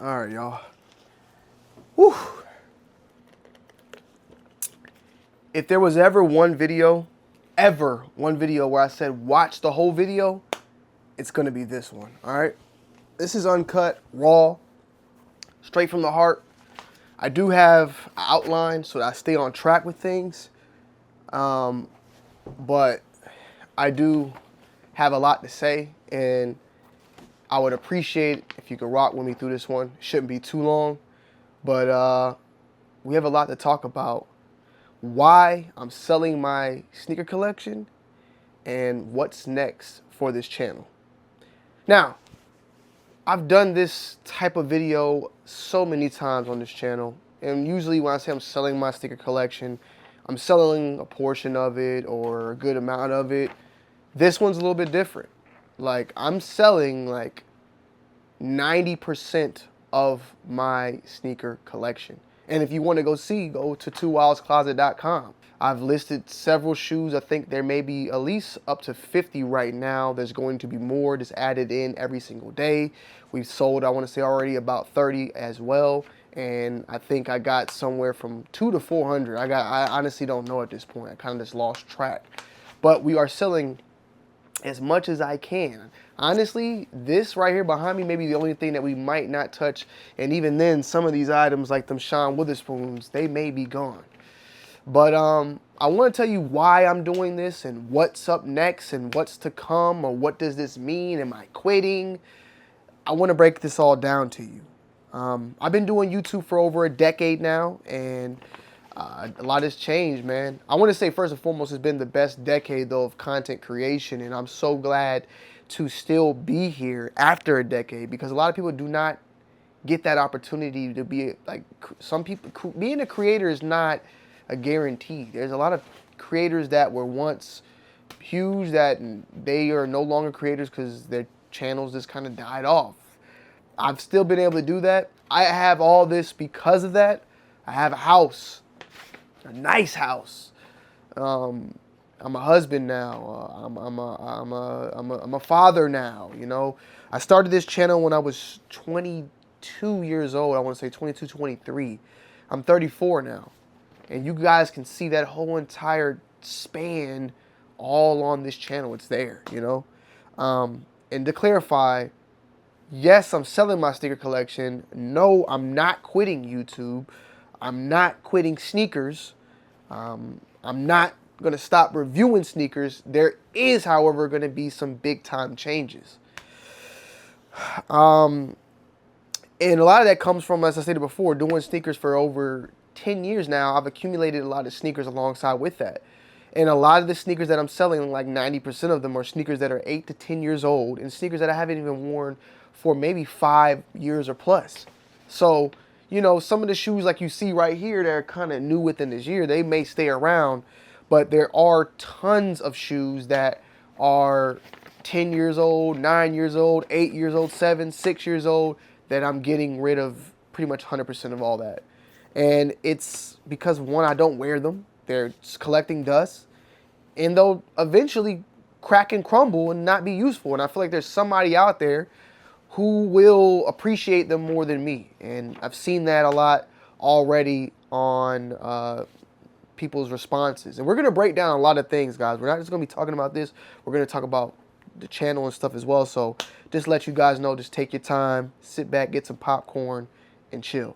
All right, y'all. Whew. If there was ever one video where I said watch the whole video, it's gonna be this one. All right. This is uncut, raw, straight from the heart. I do have an outline so that I stay on track with things, but I do have a lot to say, and I would appreciate if you could rock with me through this one. It shouldn't be too long, but we have a lot to talk about. Why I'm selling my sneaker collection and what's next for this channel. Now, I've done this type of video so many times on this channel, and usually when I say I'm selling my sneaker collection, I'm selling a portion of it or a good amount of it. This one's a little bit different. Like, I'm selling like 90% of my sneaker collection. And if you want to go see, go to twowildscloset.com. I've listed several shoes. I think there may be at least up to 50 right now. There's going to be more just added in every single day. We've sold, I want to say already about 30 as well. And I think I got somewhere from 200 to 400. I honestly don't know at this point. I kind of just lost track. But we are selling as much as I can. Honestly, this right here behind me may be the only thing that we might not touch. And even then, some of these items like them Sean Witherspoons, they may be gone. But I want to tell you why I'm doing this and what's up next and what's to come, or what does this mean? Am I quitting? I want to break this all down to you. I've been doing YouTube for over a decade now, and a lot has changed, man. I want to say first and foremost, it's been the best decade though of content creation, and I'm so glad to still be here after a decade, because a lot of people do not get that opportunity to be like some people. Being a creator is not a guarantee. There's a lot of creators that were once huge that they are no longer creators because their channels just kind of died off. I've still been able to do that. I have all this because of that. I have a house, a nice house. I'm a husband now. I'm a father now. You know, I started this channel when I was 22 years old. I want to say 22, 23. I'm 34 now. And you guys can see that whole entire span all on this channel. It's there, you know. And to clarify, yes, I'm selling my sneaker collection. No, I'm not quitting YouTube. I'm not quitting sneakers. I'm not going to stop reviewing sneakers. There is, however, going to be some big time changes. And a lot of that comes from, as I stated before, doing sneakers for over 10 years now. I've accumulated a lot of sneakers alongside with that. And a lot of the sneakers that I'm selling, like 90% of them are sneakers that are 8 to 10 years old, and sneakers that I haven't even worn for maybe 5 years or plus. So, you know, some of the shoes like you see right here that are kind of new within this year, they may stay around, but there are tons of shoes that are 10 years old, 9 years old, 8 years old, 7, 6 years old, that I'm getting rid of pretty much 100% of all that. And it's because, one, I don't wear them. They're just collecting dust. And they'll eventually crack and crumble and not be useful. And I feel like there's somebody out there who will appreciate them more than me. And I've seen that a lot already on people's responses. And we're going to break down a lot of things, guys. We're not just going to be talking about this. We're going to talk about the channel and stuff as well. So just let you guys know, just take your time, sit back, get some popcorn, and chill.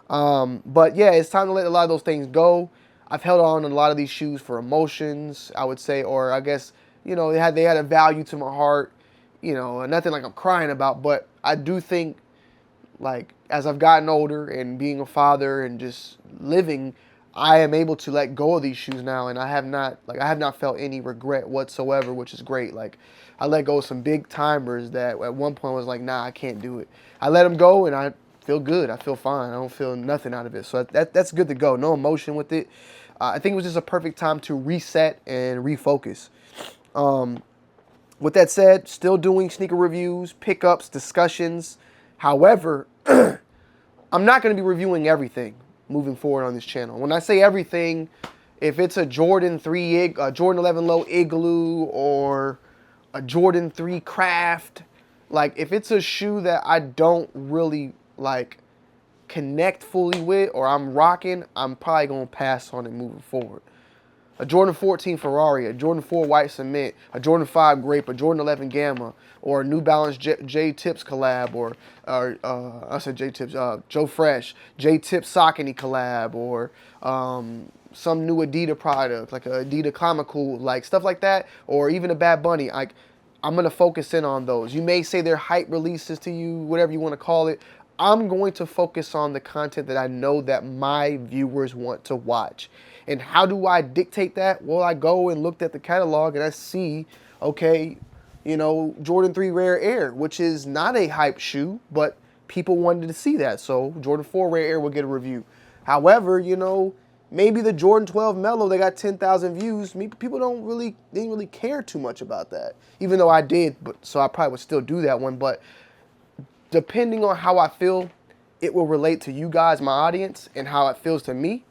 But yeah, it's time to let a lot of those things go. I've held on to a lot of these shoes for emotions, I would say, or I guess, you know, they had a value to my heart, you know, nothing like I'm crying about. But I do think, like, as I've gotten older and being a father and just living, I am able to let go of these shoes now, and I have not felt any regret whatsoever, which is great. Like, I let go of some big timers that at one point was like, nah, I can't do it. I let them go, and I feel good. I feel fine. I don't feel nothing out of it. So that's good to go. No emotion with it. I think it was just a perfect time to reset and refocus. With that said, still doing sneaker reviews, pickups, discussions. However, I'm not going to be reviewing everything moving forward on this channel. When I say everything, if it's a Jordan 11 Low Igloo or a Jordan 3 Craft, like if it's a shoe that I don't really like connect fully with or I'm rocking, I'm probably gonna pass on it moving forward. A Jordan 14 Ferrari, a Jordan 4 White Cement, a Jordan 5 Grape, a Jordan 11 Gamma, or a New Balance J Tips collab, or I said J Tips, Joe Fresh, J Tips Saucony collab, or some new Adidas product, like a Adidas Comical, like stuff like that, or even a Bad Bunny. Like, I'm gonna focus in on those. You may say they're hype releases to you, whatever you want to call it. I'm going to focus on the content that I know that my viewers want to watch. And how do I dictate that? Well, I go and looked at the catalog and I see, okay, you know, Jordan 3 Rare Air, which is not a hype shoe, but people wanted to see that. So Jordan 4 Rare Air will get a review. However, you know, maybe the Jordan 12 Mellow, they got 10,000 views. People didn't really care too much about that. Even though I did, but so I probably would still do that one. But depending on how I feel, it will relate to you guys, my audience, and how it feels to me.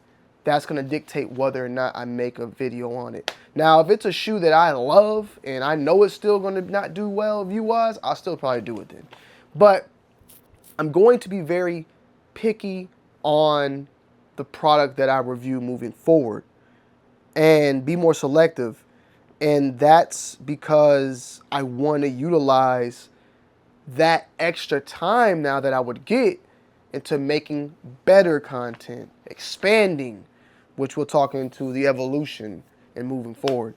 That's going to dictate whether or not I make a video on it. Now, if it's a shoe that I love and I know it's still going to not do well view-wise, I'll still probably do it then. But I'm going to be very picky on the product that I review moving forward and be more selective. And that's because I want to utilize that extra time now that I would get into making better content, expanding, which we'll talk into the evolution and moving forward.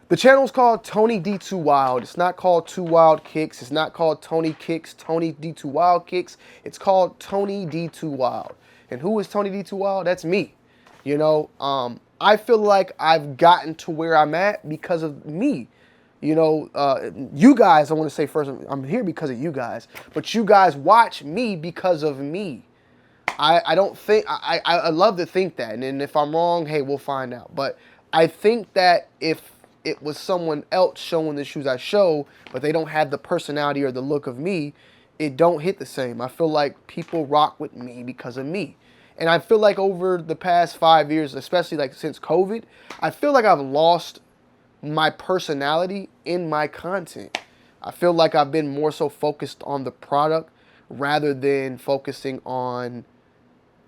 The channel is called Tony D2 Wild. It's not called 2 Wild Kicks. It's not called Tony Kicks, Tony D2 Wild Kicks. It's called Tony D2 Wild. And who is Tony D2 Wild? That's me. You know, I feel like I've gotten to where I'm at because of me. You know, you guys, I want to say first, I'm here because of you guys. But you guys watch me because of me. I don't think, I love to think that. And if I'm wrong, hey, we'll find out. But I think that if it was someone else showing the shoes I show, but they don't have the personality or the look of me, it don't hit the same. I feel like people rock with me because of me. And I feel like over the past 5 years, especially like since COVID, I feel like I've lost my personality in my content. I feel like I've been more so focused on the product rather than focusing on,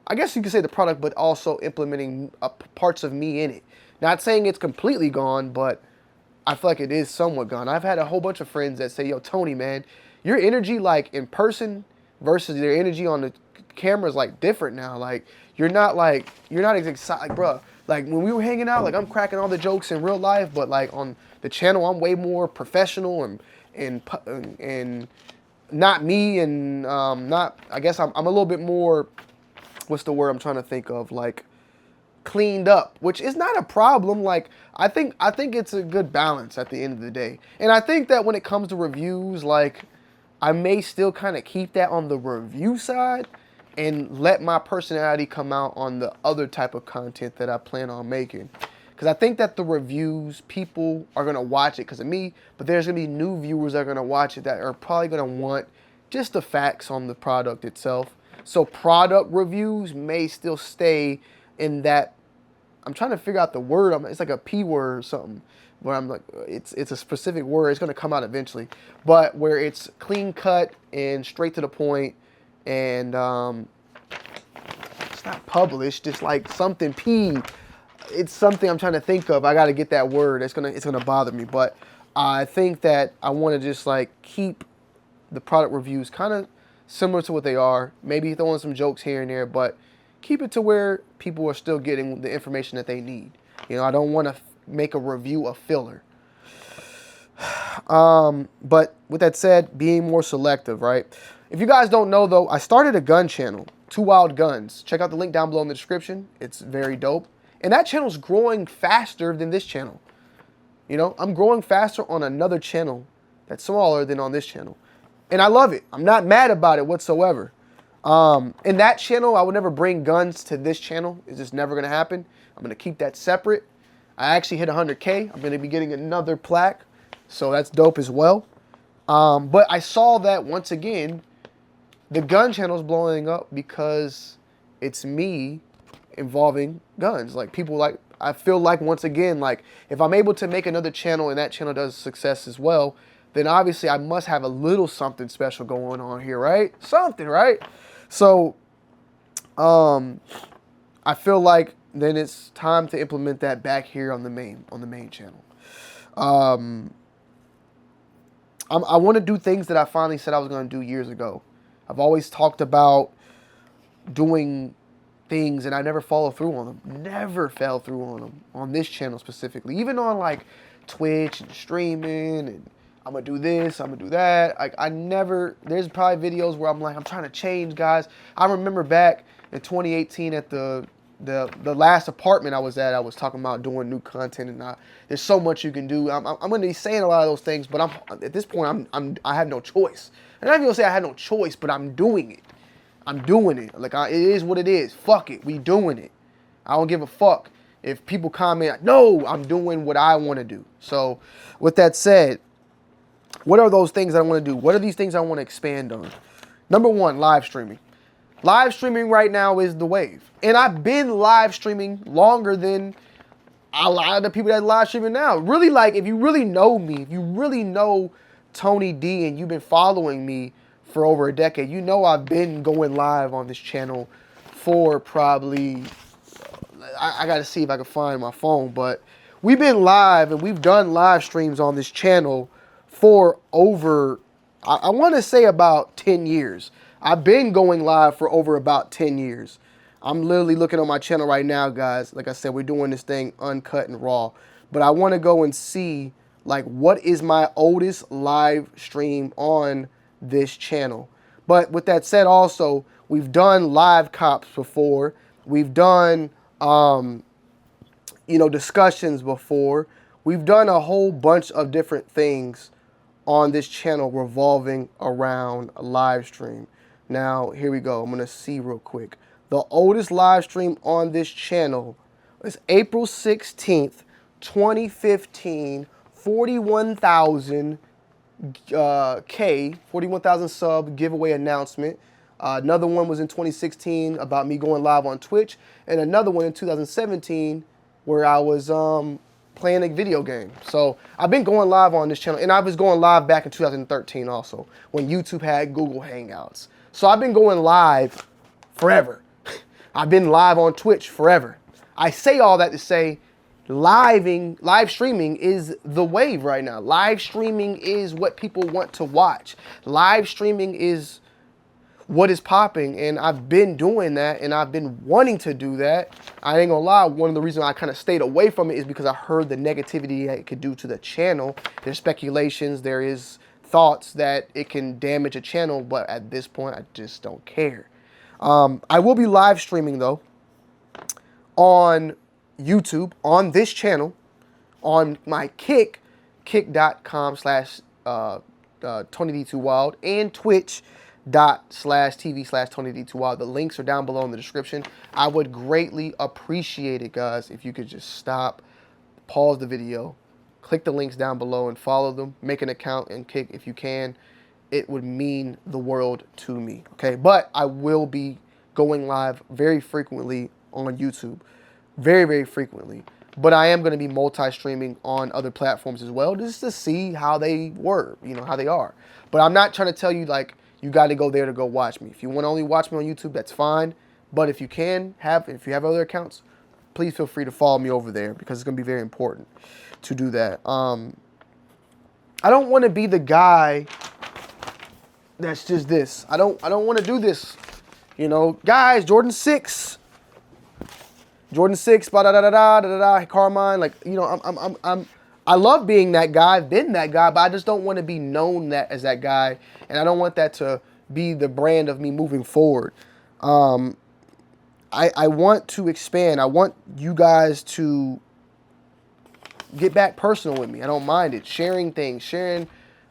I guess you could say the product, but also implementing parts of me in it. Not saying it's completely gone, but I feel like it is somewhat gone. I've had a whole bunch of friends that say, yo, Tony, man, your energy like in person versus their energy on the camera is like different now. Like, you're not as excited, like, bro. Like, when we were hanging out, like, I'm cracking all the jokes in real life, but like on the channel, I'm way more professional and not me and not, I guess I'm a little bit more, what's the word I'm trying to think of, like, cleaned up, which is not a problem. Like, I think it's a good balance at the end of the day. And I think that when it comes to reviews, like, I may still kind of keep that on the review side and let my personality come out on the other type of content that I plan on making. Because I think that the reviews, people are going to watch it because of me, but there's going to be new viewers that are going to watch it that are probably going to want just the facts on the product itself. So product reviews may still stay in that, I'm trying to figure out the word, it's like a P word or something, where I'm like, it's a specific word, it's going to come out eventually, but where it's clean cut and straight to the point, and it's not published, it's like something P, it's something I'm trying to think of. I got to get that word. It's gonna bother me, but I think that I want to just like keep the product reviews kind of similar to what they are, maybe throw in some jokes here and there, but keep it to where people are still getting the information that they need. You know, I don't want to make a review a filler. But with that said, being more selective, right? If you guys don't know though, I started a gun channel, 2 Wild Guns. Check out the link down below in the description. It's very dope. And that channel's growing faster than this channel. You know, I'm growing faster on another channel that's smaller than on this channel. And I love it. I'm not mad about it whatsoever. In that channel, I would never bring guns to this channel. It's just never going to happen. I'm going to keep that separate. I actually hit 100K. I'm going to be getting another plaque. So that's dope as well. But I saw that once again, the gun channel's blowing up because it's me involving guns. Like, people like, I feel like once again, like if I'm able to make another channel and that channel does success as well, then obviously I must have a little something special going on here, right? Something, right? So, I feel like then it's time to implement that back here on the main channel. I want to do things that I finally said I was going to do years ago. I've always talked about doing things and I never follow through on them. Never fell through on them on this channel specifically. Even on like Twitch and streaming and I'm going to do this, I'm going to do that. I never, there's probably videos where I'm like, I'm trying to change, guys. I remember back in 2018 at the last apartment I was at, I was talking about doing new content, and there's so much you can do. I'm going to be saying a lot of those things, but at this point I have no choice. And I'm not even gonna say I had no choice, but I'm doing it. I'm doing it. Like it is what it is. Fuck it, we doing it. I don't give a fuck if people comment. No, I'm doing what I want to do. So with that said, what are those things I want to do? What are these things I want to expand on? Number one, live streaming. Live streaming right now is the wave. And I've been live streaming longer than a lot of the people that live streaming now. Really, like, if you really know me, if you really know Tony D and you've been following me for over a decade, you know I've been going live on this channel for probably, I got to see if I can find my phone, but we've been live and we've done live streams on this channel for over, I want to say about 10 years. I've been going live for over about 10 years. I'm literally looking on my channel right now, guys. Like I said, we're doing this thing uncut and raw. But I want to go and see, like, what is my oldest live stream on this channel. But with that said, also, we've done live cops before. We've done, discussions before. We've done a whole bunch of different things on this channel revolving around a live stream. Now, here we go. I'm going to see real quick. The oldest live stream on this channel is April 16th, 2015, 41,000 41,000 sub giveaway announcement. Another one was in 2016 about me going live on Twitch. And another one in 2017 where I was playing a video game. So I've been going live on this channel. And I was going live back in 2013 also when YouTube had Google Hangouts. So I've been going live forever. I've been live on Twitch forever. I say all that to say live streaming is the wave right now. Live streaming is what people want to watch. Live streaming is what is popping, and I've been doing that, and I've been wanting to do that. I ain't gonna lie, one of the reasons I kind of stayed away from it is because I heard the negativity it could do to the channel. There's speculations, there is thoughts that it can damage a channel, but at this point, I just don't care. I will be live streaming, though, on YouTube, on this channel, on my kick.com/TonyD2Wild and Twitch.tv/TonyD2Wild. The links are down below in the description. I would greatly appreciate it, guys, if you could just stop, pause the video, click the links down below and follow them. Make an account and Kick if you can. It would mean the world to me, okay? But I will be going live very frequently on YouTube. Very, very frequently. But I am going to be multi-streaming on other platforms as well, just to see how they were, how they are. But I'm not trying to tell you, like, you got to go there to go watch me. If you want to only watch me on YouTube, that's fine. But if you if you have other accounts, please feel free to follow me over there because it's going to be very important to do that. I don't want to be the guy that's just this. I don't want to do this. Guys, Jordan 6, Carmine, like, I love being that guy. I've been that guy, but I just don't want to be known as that guy, and I don't want that to be the brand of me moving forward. I want to expand. I want you guys to get back personal with me. I don't mind it. Sharing things, sharing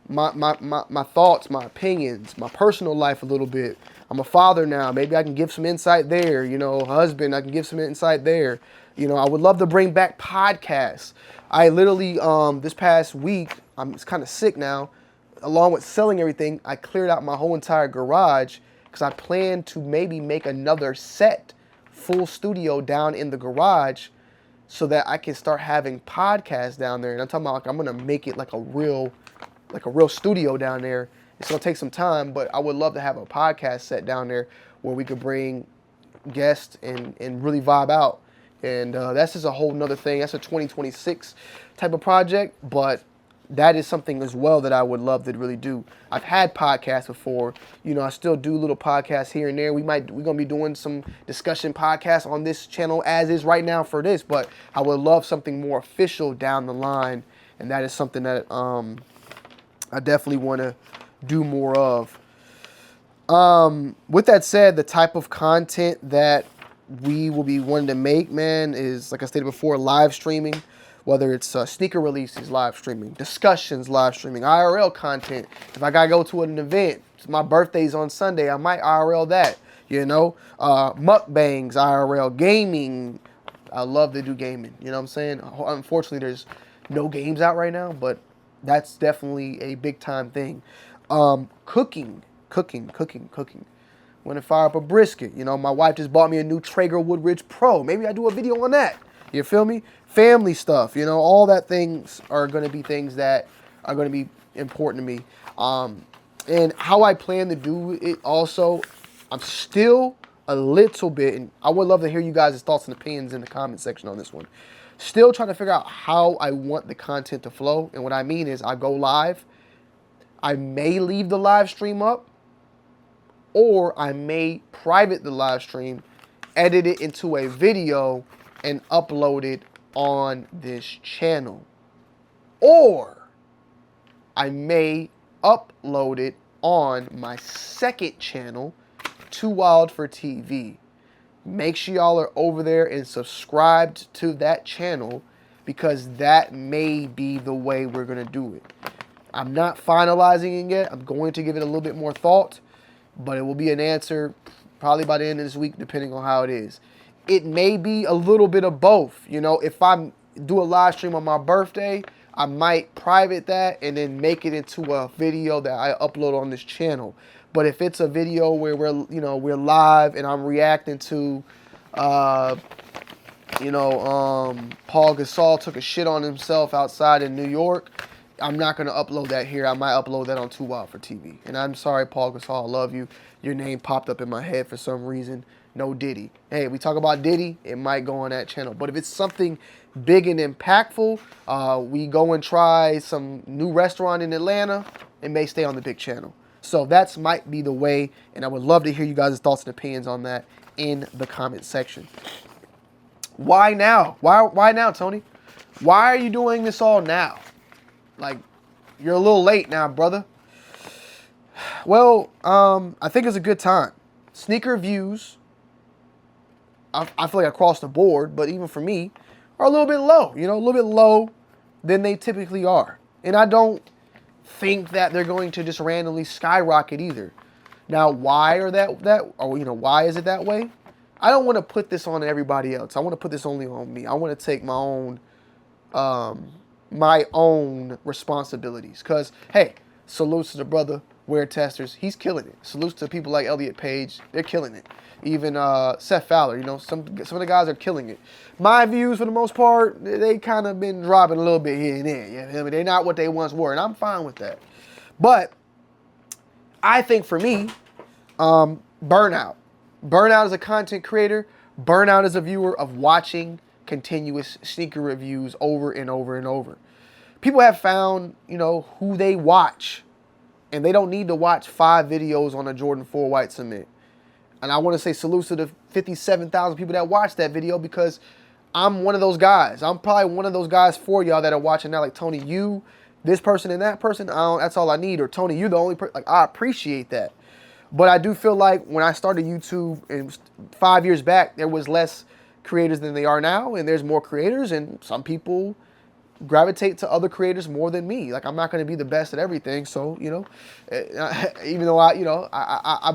my thoughts, my opinions, my personal life a little bit. I'm a father now. Maybe I can give some insight there. Husband, I can give some insight there. I would love to bring back podcasts. I literally, this past week, I'm kind of sick now. Along with selling everything, I cleared out my whole entire garage because I plan to maybe make another full studio down in the garage so that I can start having podcasts down there. And I'm talking about, like, I'm going to make it like a real studio down there. It's gonna take some time, but I would love to have a podcast set down there where we could bring guests and really vibe out. And that's just a whole nother thing. That's a 2026 type of project, but that is something as well that I would love to really do. I've had podcasts before. You know, I still do little podcasts here and there. We're gonna be doing some discussion podcasts on this channel as is right now for this, but I would love something more official down the line, and that is something that I definitely want to do more of. With that said, the type of content that we will be wanting to make, man, is, like I stated before, live streaming. Whether it's sneaker releases, live streaming, discussions, live streaming, IRL content. If I gotta go to an event, my birthday's on Sunday, I might IRL that, you know? Mukbangs, IRL, gaming. I love to do gaming, you know what I'm saying? Unfortunately, there's no games out right now, but that's definitely a big time thing. Cooking. Want to fire up a brisket. You know, my wife just bought me a new Traeger Woodridge Pro. Maybe I do a video on that. You feel me? Family stuff, you know, all that things are going to be things that are going to be important to me. And how I plan to do it also, I'm still a little bit, and I would love to hear you guys' thoughts and opinions in the comment section on this one. Still trying to figure out how I want the content to flow. And what I mean is I go live. I may leave the live stream up, or I may private the live stream, edit it into a video, and upload it on this channel. Or I may upload it on my second channel, Too Wild for TV. Make sure y'all are over there and subscribed to that channel, because that may be the way we're going to do it. I'm not finalizing it yet. I'm going to give it a little bit more thought, but it will be an answer probably by the end of this week, depending on how it is. It may be a little bit of both. You know, if I do a live stream on my birthday, I might private that and then make it into a video that I upload on this channel. But if it's a video where we're live and I'm reacting to, Paul Gasol took a shit on himself outside in New York, I'm not going to upload that here. I might upload that on Too Wild for TV. And I'm sorry, Paul Gasol, I love you. Your name popped up in my head for some reason. No Diddy. Hey, we talk about Diddy, it might go on that channel. But if it's something big and impactful, we go and try some new restaurant in Atlanta, it may stay on the big channel. So that might be the way, and I would love to hear you guys' thoughts and opinions on that in the comment section. Why now? Why now, Tony? Why are you doing this all now? Like, you're a little late now, brother. Well, I think it's a good time. Sneaker views, I feel like across the board, but even for me, are a little bit low. You know, a little bit low than they typically are. And I don't think that they're going to just randomly skyrocket either. Now, why are why is it that way? I don't want to put this on everybody else. I want to put this only on me. I want to take my own responsibilities. Because, hey, salutes to the brother, Wear Testers. He's killing it. Salutes to people like Elliot Page. They're killing it. Even Seth Fowler, you know, some of the guys are killing it. My views, for the most part, they kind of been dropping a little bit here and there. You know? I mean, they're not what they once were, and I'm fine with that. But I think for me, burnout. Burnout as a content creator. Burnout as a viewer of watching continuous sneaker reviews over and over and over. People have found, you know, who they watch, and they don't need to watch 5 videos on a Jordan 4 white cement. And I want to say salute to the 57,000 people that watched that video, because I'm one of those guys. I'm probably one of those guys for y'all that are watching now. Like, Tony, you, this person and that person, that's all I need. Or, Tony, you're the only person. Like, I appreciate that. But I do feel like when I started YouTube and 5 years back, there was less creators than they are now. And there's more creators, and some people gravitate to other creators more than me. Like, I'm not going to be the best at everything. So, you know, even though I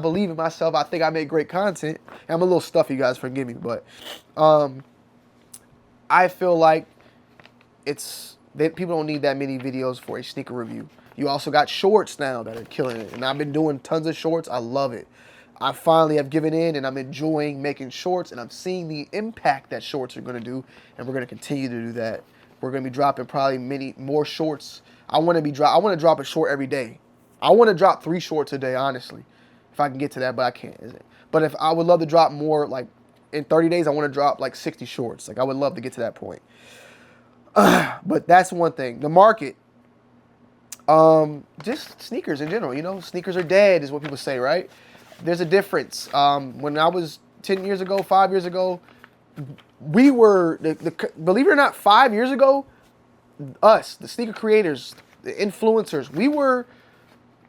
believe in myself, I think I make great content. I'm a little stuffy, guys, forgive me. But I feel like people don't need that many videos for a sneaker review. You also got shorts now that are killing it. And I've been doing tons of shorts. I love it. I finally have given in, and I'm enjoying making shorts, and I'm seeing the impact that shorts are going to do. And we're going to continue to do that. We're going to be dropping probably many more shorts. I want to drop a short every day. I want to drop 3 shorts a day, honestly, if I can get to that, but I can't. Is it? But if I would love to drop more, like in 30 days, I want to drop like 60 shorts. Like I would love to get to that point. But that's one thing. The market, just sneakers in general. You know, sneakers are dead, is what people say, right? There's a difference. When I was 10 years ago, 5 years ago, we were believe it or not, 5 years ago, us, the sneaker creators, the influencers, we were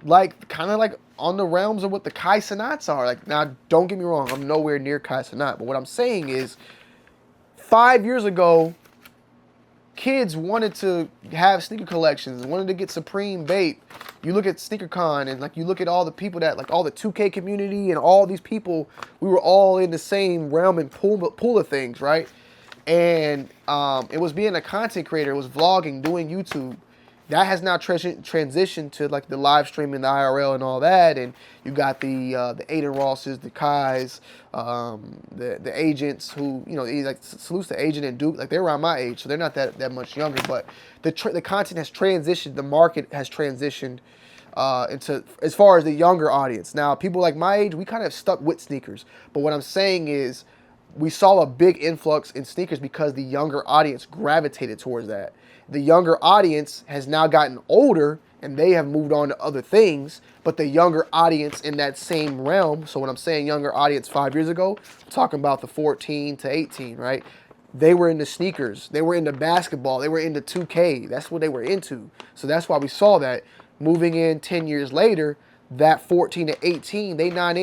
like kind of like on the realms of what the Kai Cenats are. Like, now, don't get me wrong, I'm nowhere near Kai Cenat, but what I'm saying is 5 years ago, kids wanted to have sneaker collections, wanted to get Supreme Vape. You look at SneakerCon and like you look at all the people that, like all the 2K community and all these people, we were all in the same realm and pool of things, right? And it was being a content creator, it was vlogging, doing YouTube. That has now transitioned to like the live streaming, the IRL and all that. And you got the Aiden Rosses, the Kais, the agents who, you know, like salutes to Agent and Duke. Like they're around my age, so they're not that much younger. But the content has transitioned, the market has transitioned into as far as the younger audience. Now, people like my age, we kind of stuck with sneakers. But what I'm saying is, we saw a big influx in sneakers because the younger audience gravitated towards that. The younger audience has now gotten older and they have moved on to other things, but the younger audience in that same realm, so when I'm saying younger audience 5 years ago, I'm talking about the 14 to 18, right? They were into sneakers, they were into basketball, they were into 2K, that's what they were into. So that's why we saw that. Moving in 10 years later, that 14 to 18, they might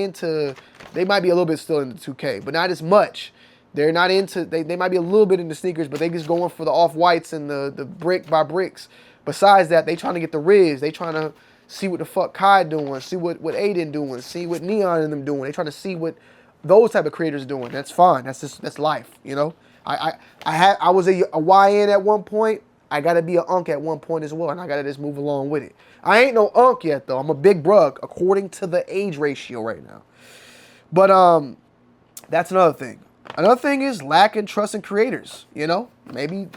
be a little bit still into 2K, but not as much. They're not into, they might be a little bit into sneakers, but they just going for the off-whites and the brick by bricks. Besides that, they trying to get the Riz. They trying to see what the fuck Kai doing, see what Aiden doing, see what Neon and them doing. They trying to see what those type of creators doing. That's fine. That's life, you know? I was a YN at one point. I got to be an unk at one point as well, and I got to just move along with it. I ain't no unk yet, though. I'm a big brug, according to the age ratio right now. But that's another thing. Another thing is lacking trust in creators, you know? Maybe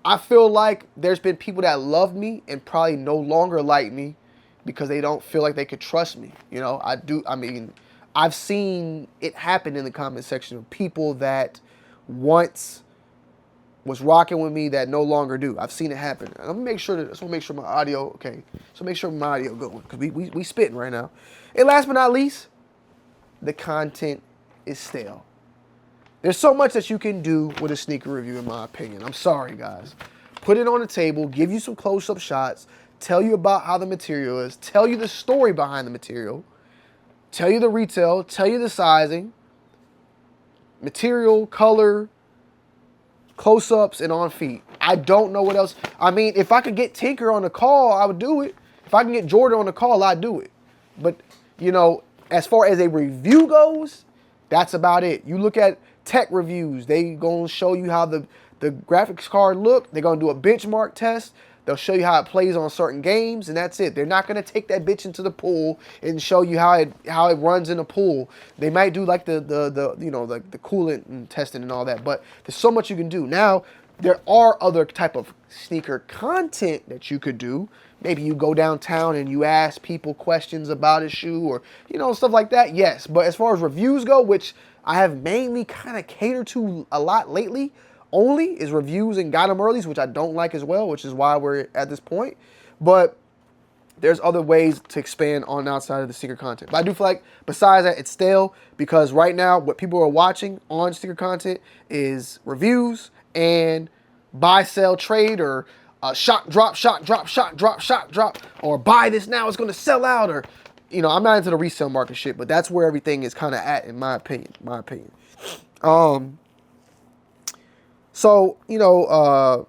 I feel like there's been people that love me and probably no longer like me because they don't feel like they could trust me, you know? I've seen it happen in the comment section of people that once was rocking with me that no longer do. I've seen it happen. And I'm gonna make sure my audio, okay. So make sure my audio going, because we spitting right now. And last but not least, the content is stale. There's so much that you can do with a sneaker review, in my opinion. I'm sorry, guys. Put it on the table, give you some close-up shots, tell you about how the material is, tell you the story behind the material, tell you the retail, tell you the sizing, material, color, close-ups, and on feet. I don't know what else. I mean, if I could get Tinker on the call, I would do it. If I can get Jordan on the call, I'd do it. But, you know, as far as a review goes, that's about it. You look at tech reviews, they gonna show you how the graphics card look. They're gonna do a benchmark test. They'll show you how it plays on certain games, and that's it. They're not gonna take that bitch into the pool and show you how it runs in the pool. They might do like the you know, like the coolant and testing and all that, but there's so much you can do. Now, there are other type of sneaker content that you could do. Maybe you go downtown and you ask people questions about a shoe or, you know, stuff like that. Yes, but as far as reviews go, which I have mainly kind of catered to a lot lately, only is reviews and got 'em earlys, which I don't like as well, which is why we're at this point. But there's other ways to expand on outside of the sneaker content. But I do feel like besides that, it's stale because right now what people are watching on sneaker content is reviews and buy, sell, trade, or shock, drop, or buy this now, it's going to sell out, or, you know, I'm not into the resale market shit, but that's where everything is kind of at, in my opinion. So, you know,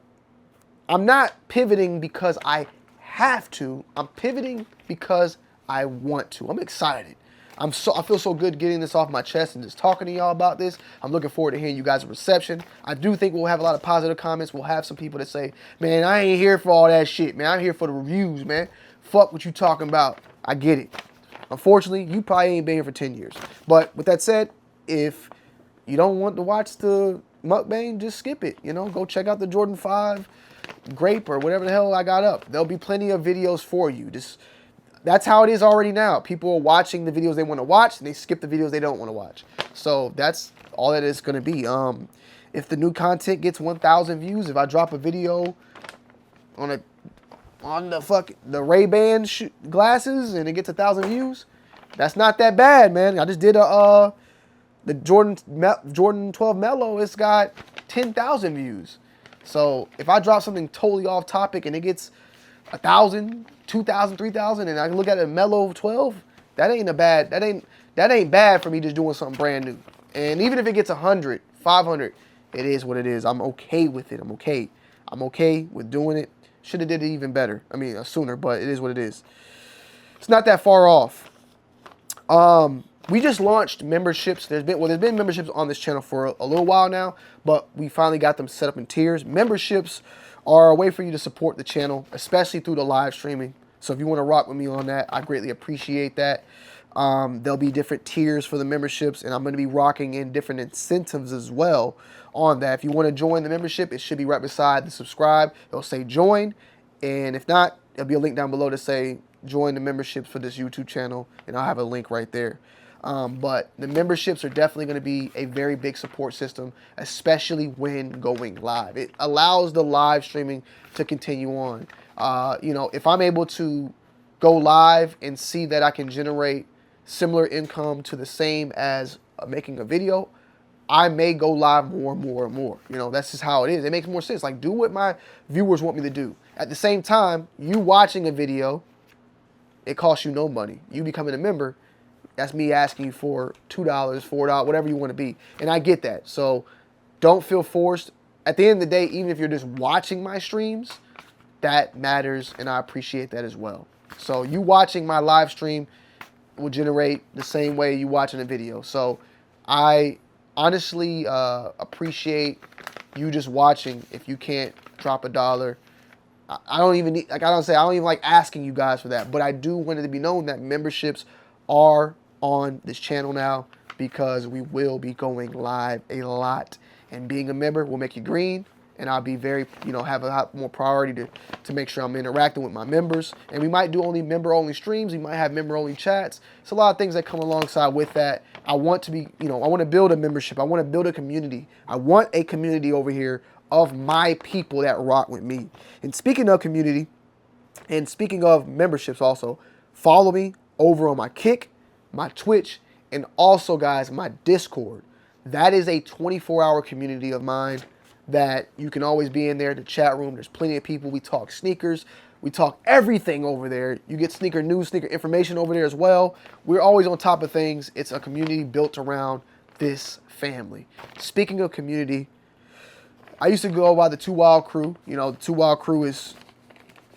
I'm not pivoting because I have to. I'm pivoting because I want to. I'm excited. I feel so good getting this off my chest and just talking to y'all about this. I'm looking forward to hearing you guys' reception. I do think we'll have a lot of positive comments. We'll have some people that say, man, I ain't here for all that shit, man. I'm here for the reviews, man. Fuck what you talking about. I get it. Unfortunately, you probably ain't been here for 10 years. But with that said, if you don't want to watch the mukbang, just skip it. You know, go check out the Jordan 5 grape or whatever the hell I got up. There'll be plenty of videos for you. Just that's how it is already now. People are watching the videos they want to watch, and they skip the videos they don't want to watch. So that's all that it's going to be. If the new content gets 1,000 views, if I drop a video on the Ray-Ban glasses and it gets 1,000 views, that's not that bad, man. I just did the Jordan 12 Mellow. It's got 10,000 views. So if I drop something totally off topic and it gets 1,000, 2,000, 3,000, and I can look at a Mellow 12, that ain't bad for me just doing something brand new. And even if it gets 100, 500, it is what it is. I'm okay with it. I'm okay with doing it. Should have did it even better. I mean, sooner, but it is what it is. It's not that far off. We just launched memberships. There's been memberships on this channel for a little while now, but we finally got them set up in tiers. Memberships are a way for you to support the channel, especially through the live streaming. So if you want to rock with me on that, I greatly appreciate that. There'll be different tiers for the memberships, and I'm going to be rocking in different incentives as well on that. If you want to join the membership, it should be right beside the subscribe. It'll say join, and if not, there'll be a link down below to say join the memberships for this YouTube channel, and I'll have a link right there. But the memberships are definitely going to be a very big support system, especially when going live. It allows the live streaming to continue on. If I'm able to go live and see that I can generate similar income to the same as making a video, I may go live more and more and more. That's just how it is. It makes more sense. Like, do what my viewers want me to do. At the same time, you watching a video, it costs you no money. You becoming a member, that's me asking you for $2, $4, whatever you want to be. And I get that. So don't feel forced. At the end of the day, even if you're just watching my streams, that matters, and I appreciate that as well. So you watching my live stream will generate the same way you watching a video. So I honestly appreciate you just watching. If you can't drop $1, I don't even need, I don't even like asking you guys for that, but I do want it to be known that memberships are on this channel now, because we will be going live a lot, and being a member will make you green, and I'll be very, have a lot more priority to make sure I'm interacting with my members. And we might do member-only streams. We might have member-only chats. It's a lot of things that come alongside with that. I want to be, I want to build a membership. I want to build a community. I want a community over here of my people that rock with me. And speaking of community, and speaking of memberships also, follow me over on my Kick, my Twitch, and also, guys, my Discord. That is a 24-hour community of mine that you can always be in there. The chat room, there's plenty of people. We talk sneakers. We talk everything over there. You get sneaker news, sneaker information over there as well. We're always on top of things. It's a community built around this family. Speaking of community, I used to go by the Two Wild Crew. The Two Wild Crew is,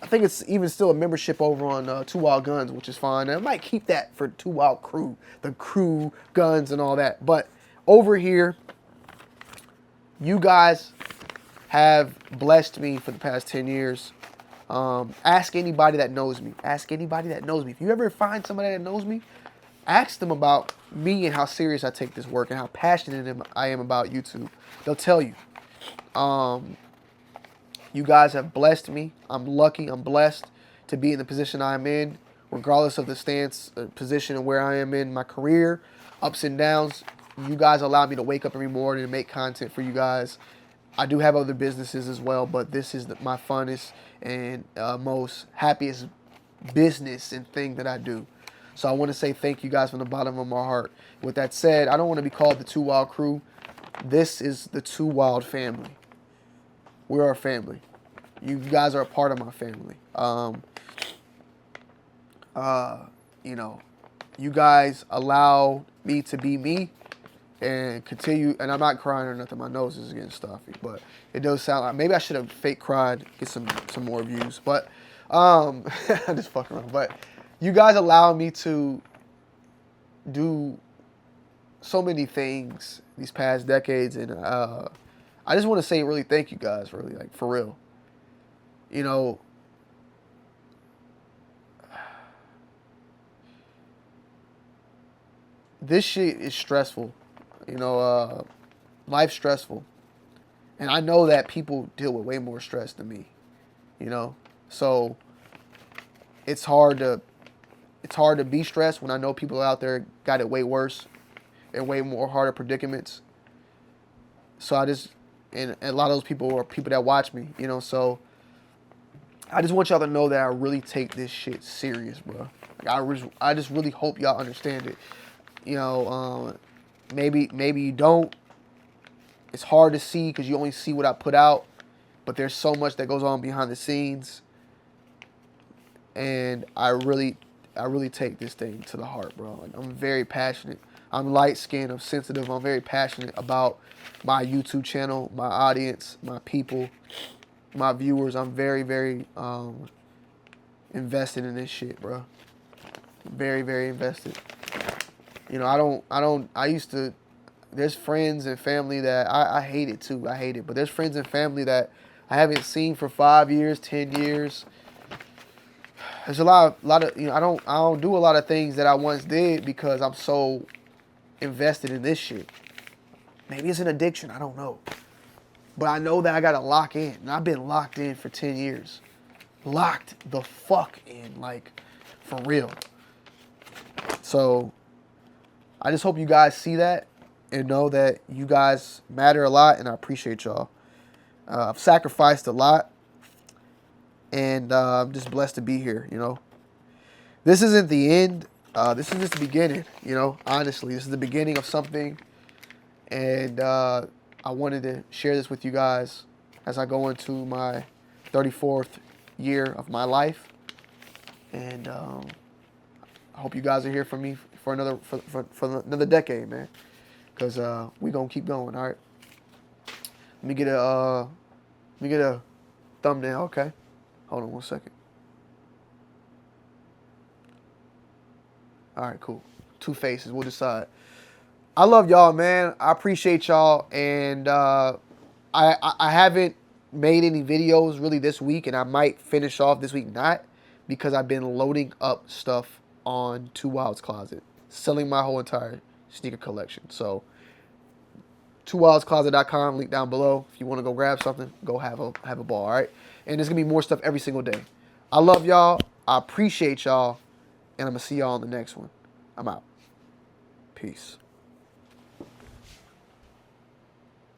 I think it's even still a membership over on Two Wild Guns, which is fine. I might keep that for Two Wild Crew, the crew, guns, and all that. But over here, you guys have blessed me for the past 10 years. Ask anybody that knows me. Ask anybody that knows me. If you ever find somebody that knows me, ask them about me and how serious I take this work and how passionate I am about YouTube. They'll tell you. You guys have blessed me. I'm lucky. I'm blessed to be in the position I'm in, regardless of the stance, position, and where I am in my career, ups and downs. You guys allow me to wake up every morning and make content for you guys. I do have other businesses as well, but this is my funnest and most happiest business and thing that I do. So I want to say thank you guys from the bottom of my heart. With that said, I don't want to be called the Two Wild Crew. This is the Two Wild family. We're a family. You guys are a part of my family. You guys allow me to be me and continue. And I'm not crying or nothing. My nose is getting stuffy, but it does sound like maybe I should have fake cried, get some more views. But I'm just fucking around. But you guys allow me to do so many things these past decades, and I just want to say really thank you guys, really, like, for real. This shit is stressful. Life's stressful. And I know that people deal with way more stress than me, So it's hard to it's hard to be stressed when I know people out there got it way worse and way more harder predicaments. So and a lot of those people are people that watch me, you know. So I just want y'all to know that I really take this shit serious, bro. Like I just really hope y'all understand it. You know, maybe you don't. It's hard to see because you only see what I put out, but there's so much that goes on behind the scenes, and I really take this thing to the heart, bro. Like, I'm very passionate. I'm light-skinned. I'm sensitive. I'm very passionate about my YouTube channel, my audience, my people, my viewers. I'm very, very invested in this shit, bro. Very, very invested. You know, I used to, there's friends and family that I hate it too. I hate it. But there's friends and family that I haven't seen for 5 years, 10 years. There's a lot of, you know, I don't do a lot of things that I once did because I'm so invested in this shit. Maybe it's an addiction. I don't know. But I know that I got to lock in. And I've been locked in for 10 years. Locked the fuck in. Like, for real. So, I just hope you guys see that and know that you guys matter a lot, and I appreciate y'all. I've sacrificed a lot, and I'm just blessed to be here, you know. This isn't the end. This is just the beginning, you know, honestly. This is the beginning of something, and I wanted to share this with you guys as I go into my 34th year of my life, and I hope you guys are here for me for another decade, man, because we gonna keep going. All right, let me get a thumbnail. Okay, hold on 1 second. All right, cool. 2 faces. We'll decide. I love y'all, man. I appreciate y'all, and I haven't made any videos really this week, and I might finish off this week not because I've been loading up stuff on 2 Wilds Closet, selling my whole entire sneaker collection. So 2wildscloset.com, link down below. If you want to go grab something, go have a ball, all right? And there's gonna be more stuff every single day. I love y'all. I appreciate y'all, and I'm gonna see y'all on the next one. I'm out. Peace.